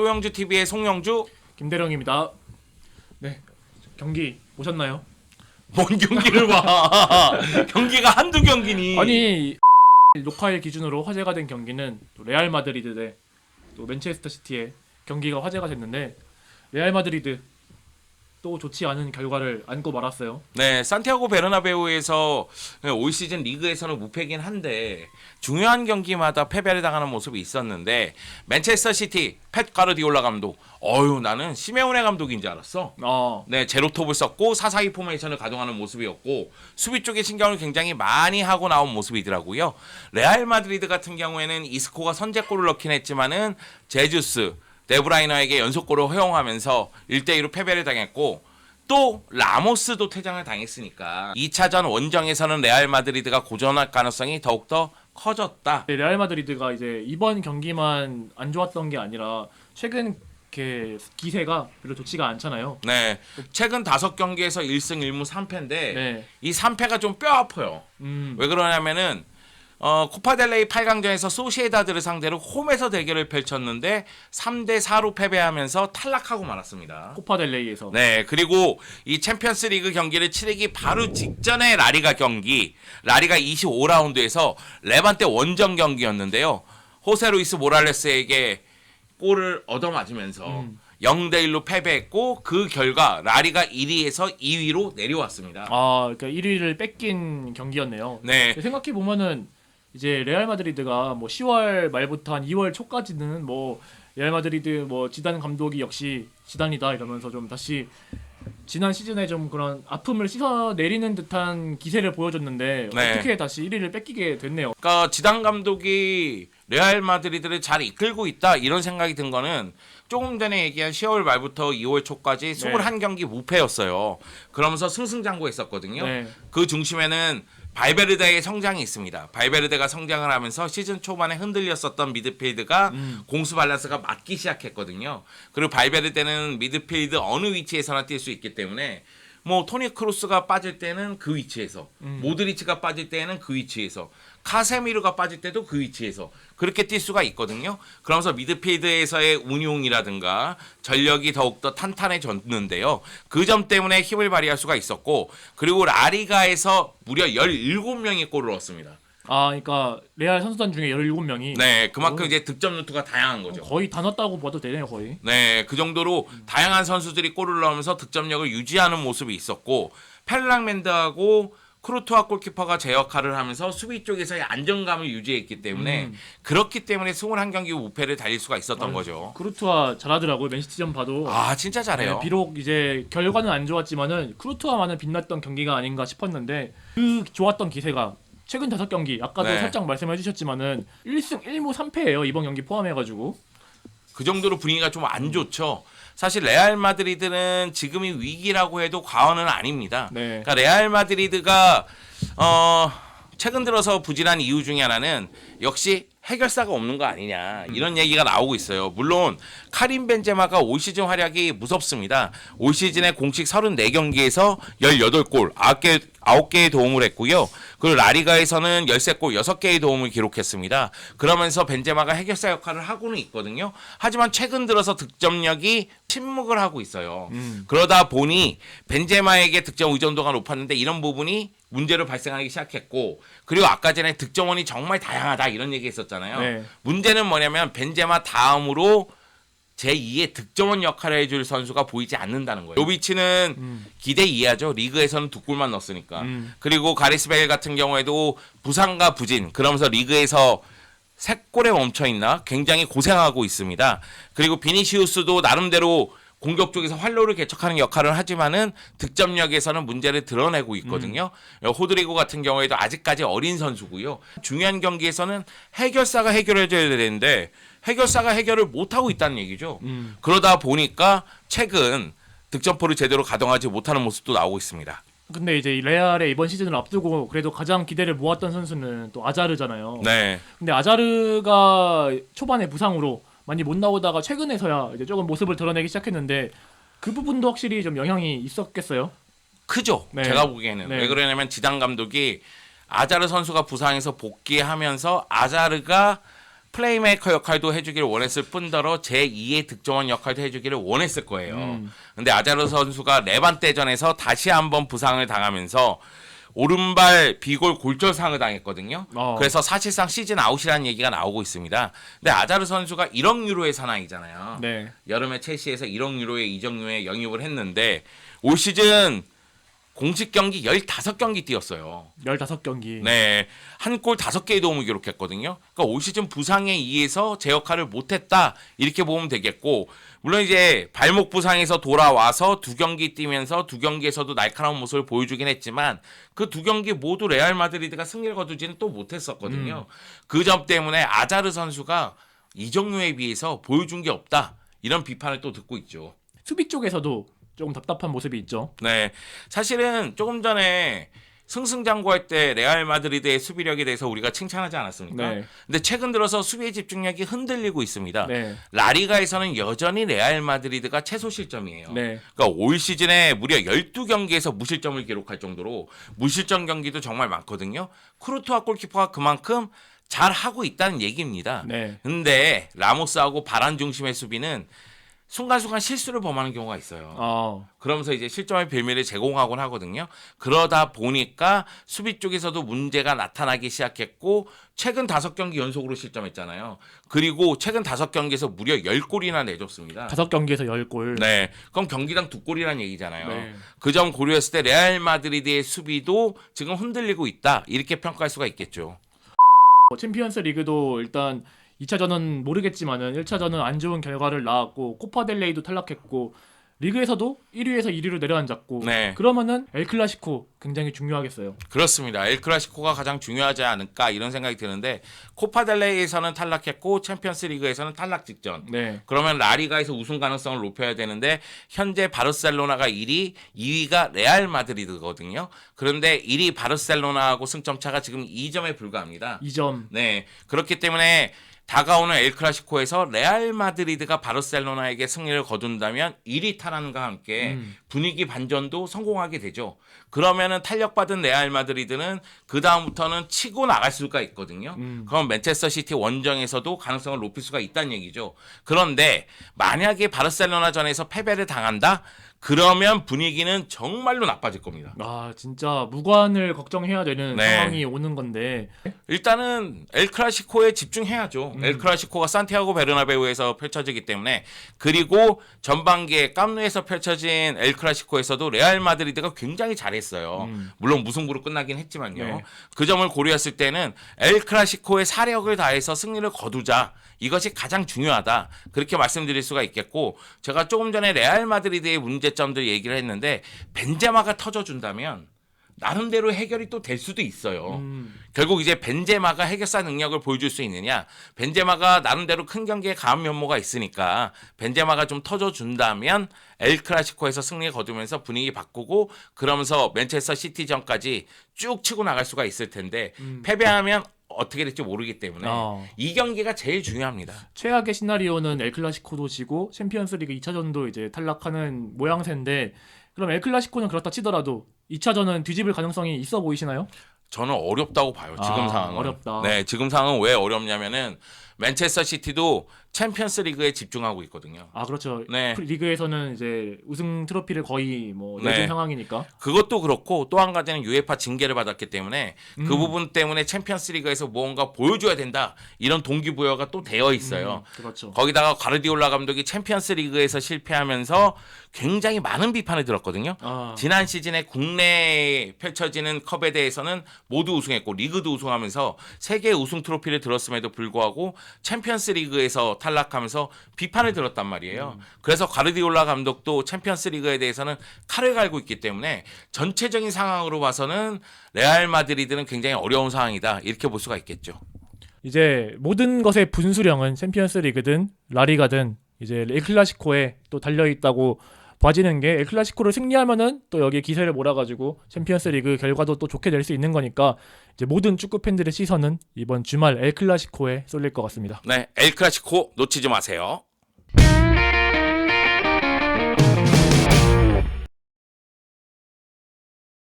소영주 TV의 송영주. 김대령입니다. 네, 경기 보셨나요? 뭔 경기를 봐. 경기가 한두 경기니. 아니 녹화일 기준으로 화제가 된 경기는 또 레알 마드리드 대 또 맨체스터 시티의 경기가 화제가 됐는데 레알 마드리드 또 좋지 않은 결과를 안고 말았어요. 네, 산티아고 베르나베우에서 올 시즌 리그에서는 무패긴 한데 중요한 경기마다 패배를 당하는 모습이 있었는데 맨체스터 시티 펩 가르디올라 감독, 나는 시메오네 감독인 줄 알았어. 네, 제로톱을 썼고 4-4-2 포메이션을 가동하는 모습이었고 수비 쪽에 신경을 굉장히 많이 하고 나온 모습이더라고요. 레알 마드리드 같은 경우에는 이스코가 선제골을 넣긴 했지만은 제주스, 데브라이너에게 연속골을 허용하면서 1대2로 패배를 당했고 또 라모스도 퇴장을 당했으니까 2차전 원정에서는 레알 마드리드가 고전할 가능성이 더욱더 커졌다. 레알 마드리드가 이제 이번 경기만 안 좋았던 게 아니라 최근 기세가 별로 좋지가 않잖아요. 네, 최근 5경기에서 1승 1무 3패인데 네. 이 3패가 좀 뼈 아파요. 왜 그러냐면은 코파델레이 8강전에서 소시에다드를 상대로 홈에서 대결을 펼쳤는데 3대4로 패배하면서 탈락하고 말았습니다. 코파델레이에서. 네, 그리고 이 챔피언스 리그 경기를 치르기 바로 직전에 라리가 25라운드에서 레반테 원정 경기였는데요. 호세 루이스 모랄레스에게 골을 얻어맞으면서 0대1로 패배했고 그 결과 라리가 1위에서 2위로 내려왔습니다. 그러니까 1위를 뺏긴 경기였네요. 네. 생각해 보면은 이제 레알 마드리드가 뭐 10월 말부터 한 2월 초까지는 뭐 레알 마드리드 뭐 지단 감독이 역시 지단이다 이러면서 좀 다시 지난 시즌에 좀 그런 아픔을 씻어내리는 듯한 기세를 보여줬는데 네. 어떻게 다시 1위를 뺏기게 됐네요. 그러니까 지단 감독이 레알 마드리드를 잘 이끌고 있다 이런 생각이 든 거는 조금 전에 얘기한 10월 말부터 2월 초까지 21경기 무패였어요. 그러면서 승승장구했었거든요. 네. 그 중심에는 발베르데의 성장이 있습니다. 발베르데가 성장을 하면서 시즌 초반에 흔들렸었던 미드필드가 공수 밸런스가 맞기 시작했거든요. 그리고 발베르데는 미드필드 어느 위치에서나 뛸 수 있기 때문에 뭐 토니 크루스가 빠질 때는 그 위치에서, 모드리치가 빠질 때는 그 위치에서, 카세미르가 빠질 때도 그 위치에서 그렇게 뛸 수가 있거든요. 그러면서 미드필드에서의 운용이라든가 전력이 더욱더 탄탄해졌는데요. 그 점 때문에 힘을 발휘할 수가 있었고, 그리고 라리가에서 무려 17명이 골을 넣었습니다. 그러니까 레알 선수단 중에 17명이 네, 그만큼 이제 득점 루트가 다양한 거죠. 거의 다 넣었다고 봐도 되네요, 거의. 네, 그 정도로 다양한 선수들이 골을 넣으면서 득점력을 유지하는 모습이 있었고, 펠랑멘드하고 크루투아 골키퍼가 제 역할을 하면서 수비 쪽에서의 안정감을 유지했기 때문에 그렇기 때문에 21경기 무패를 달릴 수가 있었던 거죠. 크루투아 잘하더라고요. 맨시티전 봐도. 진짜 잘해요. 네, 비록 이제 결과는 안 좋았지만은 크루투아만은 빛났던 경기가 아닌가 싶었는데 그 좋았던 기세가 최근 5경기 아까도 네. 살짝 말씀해 주셨지만은 1승 1무 3패예요. 이번 경기 포함해 가지고. 그 정도로 분위기가 좀 안 좋죠. 사실 레알 마드리드는 지금이 위기라고 해도 과언은 아닙니다. 네. 그러니까 레알 마드리드가 최근 들어서 부진한 이유 중에 하나는 역시 해결사가 없는 거 아니냐 이런 얘기가 나오고 있어요. 물론 카림 벤제마가 올 시즌 활약이 무섭습니다. 올 시즌에 공식 34경기에서 18골, 9개의 도움을 했고요. 그리고 라리가에서는 13골, 6개의 도움을 기록했습니다. 그러면서 벤제마가 해결사 역할을 하고는 있거든요. 하지만 최근 들어서 득점력이 침묵을 하고 있어요. 그러다 보니 벤제마에게 득점 의존도가 높았는데 이런 부분이 문제로 발생하기 시작했고, 그리고 아까 전에 득점원이 정말 다양하다 이런 얘기 했었잖아요. 네. 문제는 뭐냐면 벤제마 다음으로 제2의 득점원 역할을 해줄 선수가 보이지 않는다는 거예요. 요비치는 기대 이하죠. 리그에서는 2골만 넣었으니까. 그리고 가리스 베일 같은 경우에도 부상과 부진, 그러면서 리그에서 3골에 멈춰있나 굉장히 고생하고 있습니다. 그리고 비니시우스도 나름대로 공격 쪽에서 활로를 개척하는 역할을 하지만은 득점력에서는 문제를 드러내고 있거든요. 호드리고 같은 경우에도 아직까지 어린 선수고요. 중요한 경기에서는 해결사가 해결해줘야 되는데 해결사가 해결을 못하고 있다는 얘기죠. 그러다 보니까 최근 득점포를 제대로 가동하지 못하는 모습도 나오고 있습니다. 근데 이제 레알의 이번 시즌을 앞두고 그래도 가장 기대를 모았던 선수는 또 아자르잖아요. 네. 근데 아자르가 초반에 부상으로 많이 못 나오다가 최근에서야 이제 조금 모습을 드러내기 시작했는데 그 부분도 확실히 좀 영향이 있었겠어요? 크죠. 네. 제가 보기에는. 네. 왜 그러냐면 지단 감독이 아자르 선수가 부상해서 복귀하면서 아자르가 플레이메이커 역할도 해주기를 원했을 뿐더러 제2의 득점원 역할도 해주기를 원했을 거예요. 근데 아자르 선수가 레반떼전에서 다시 한번 부상을 당하면서 오른발 비골 골절상을 당했거든요. 그래서 사실상 시즌 아웃이라는 얘기가 나오고 있습니다. 근데 아자르 선수가 1억 유로의 사나이잖아요. 네. 여름에 첼시에서 1억 유로의 이적료에 영입을 했는데 올 시즌 공식 경기 15경기 뛰었어요. 15경기. 네. 한 골 5개의 도움을 기록했거든요. 그러니까 올 시즌 부상에 의해서 제 역할을 못했다. 이렇게 보면 되겠고, 물론 이제 발목 부상에서 돌아와서 2경기 뛰면서 2경기에서도 날카로운 모습을 보여주긴 했지만 그 2경기 모두 레알 마드리드가 승리를 거두지는 또 못했었거든요. 그 점 때문에 아자르 선수가 이적료에 비해서 보여준 게 없다. 이런 비판을 또 듣고 있죠. 수비 쪽에서도 조금 답답한 모습이 있죠. 네, 사실은 조금 전에 승승장구할 때 레알 마드리드의 수비력에 대해서 우리가 칭찬하지 않았습니까? 네. 근데 최근 들어서 수비의 집중력이 흔들리고 있습니다. 네. 라리가에서는 여전히 레알 마드리드가 최소 실점이에요. 네. 그러니까 올 시즌에 무려 12경기에서 무실점을 기록할 정도로 무실점 경기도 정말 많거든요. 쿠르투아 골키퍼가 그만큼 잘 하고 있다는 얘기입니다. 네. 근데 라모스하고 바란 중심의 수비는 순간순간 실수를 범하는 경우가 있어요. 그러면서 이제 실점의 빌미를 제공하곤 하거든요. 그러다 보니까 수비 쪽에서도 문제가 나타나기 시작했고 최근 5경기 연속으로 실점했잖아요. 그리고 최근 5경기에서 무려 10골이나 내줬습니다. 5경기에서 10골. 네, 그럼 경기당 2골이라는 얘기잖아요. 네. 그 점 고려했을 때 레알 마드리드의 수비도 지금 흔들리고 있다. 이렇게 평가할 수가 있겠죠. 챔피언스 리그도 일단 2차전은 모르겠지만은 1차전은 안 좋은 결과를 낳았고 코파델레이도 탈락했고 리그에서도 1위에서 2위로 내려앉았고 네. 그러면은 엘클라시코 굉장히 중요하겠어요. 그렇습니다. 엘클라시코가 가장 중요하지 않을까 이런 생각이 드는데 코파델레이에서는 탈락했고 챔피언스 리그에서는 탈락 직전. 네. 그러면 라리가에서 우승 가능성을 높여야 되는데 현재 바르셀로나가 1위, 2위가 레알 마드리드거든요. 그런데 1위 바르셀로나하고 승점 차가 지금 2점에 불과합니다. 2점. 네. 그렇기 때문에 다가오는 엘클라시코에서 레알 마드리드가 바르셀로나에게 승리를 거둔다면 1위 탈환과 함께 분위기 반전도 성공하게 되죠. 그러면은 탄력받은 레알 마드리드는 그 다음부터는 치고 나갈 수가 있거든요. 그럼 맨체스터 시티 원정에서도 가능성을 높일 수가 있다는 얘기죠. 그런데 만약에 바르셀로나전에서 패배를 당한다? 그러면 분위기는 정말로 나빠질 겁니다. 아 진짜 무관을 걱정해야 되는 네. 상황이 오는 건데 일단은 엘클라시코에 집중해야죠. 엘클라시코가 산티아고 베르나베우에서 펼쳐지기 때문에 그리고 전반기에 깜누에서 펼쳐진 엘클라시코에서도 레알 마드리드가 굉장히 잘했어요. 물론 무승부로 끝나긴 했지만요. 네. 그 점을 고려했을 때는 엘클라시코의 사력을 다해서 승리를 거두자. 이것이 가장 중요하다. 그렇게 말씀드릴 수가 있겠고 제가 조금 전에 레알 마드리드의 문제점들 얘기를 했는데 벤제마가 터져준다면 나름대로 해결이 또 될 수도 있어요. 결국 이제 벤제마가 해결사 능력을 보여줄 수 있느냐. 벤제마가 나름대로 큰 경기에 강한 면모가 있으니까 벤제마가 좀 터져준다면 엘클라시코에서 승리 거두면서 분위기 바꾸고 그러면서 맨체스터 시티전까지 쭉 치고 나갈 수가 있을 텐데 패배하면 어떻게 될지 모르기 때문에 이 경기가 제일 중요합니다. 최악의 시나리오는 엘클라시코도 지고 챔피언스리그 2차전도 이제 탈락하는 모양새인데 그럼 엘클라시코는 그렇다 치더라도 2차전은 뒤집을 가능성이 있어 보이시나요? 저는 어렵다고 봐요. 지금 상황은. 어렵다. 네, 지금 상황은 왜 어렵냐면은 맨체스터 시티도 챔피언스 리그에 집중하고 있거든요. 아 그렇죠. 네. 리그에서는 이제 우승 트로피를 거의 뭐 내준 네. 상황이니까. 그것도 그렇고 또 한 가지는 UEFA 징계를 받았기 때문에 그 부분 때문에 챔피언스 리그에서 무언가 보여줘야 된다. 이런 동기부여가 또 되어 있어요. 그렇죠. 거기다가 가르디올라 감독이 챔피언스 리그에서 실패하면서 굉장히 많은 비판을 들었거든요. 지난 시즌에 국내에 펼쳐지는 컵에 대해서는 모두 우승했고 리그도 우승하면서 세계 우승 트로피를 들었음에도 불구하고 챔피언스 리그에서 탈락하면서 비판을 들었단 말이에요. 그래서 가르디올라 감독도 챔피언스 리그에 대해서는 칼을 갈고 있기 때문에 전체적인 상황으로 봐서는 레알 마드리드는 굉장히 어려운 상황이다. 이렇게 볼 수가 있겠죠. 이제 모든 것의 분수령은 챔피언스 리그든 라리가든 이제 엘클라시코에 또 달려 있다고 봐지는 게 엘클라시코를 승리하면은 또 여기 기세를 몰아가지고 챔피언스 리그 결과도 또 좋게 될 수 있는 거니까 이제 모든 축구 팬들의 시선은 이번 주말 엘클라시코에 쏠릴 것 같습니다. 네, 엘클라시코 놓치지 마세요.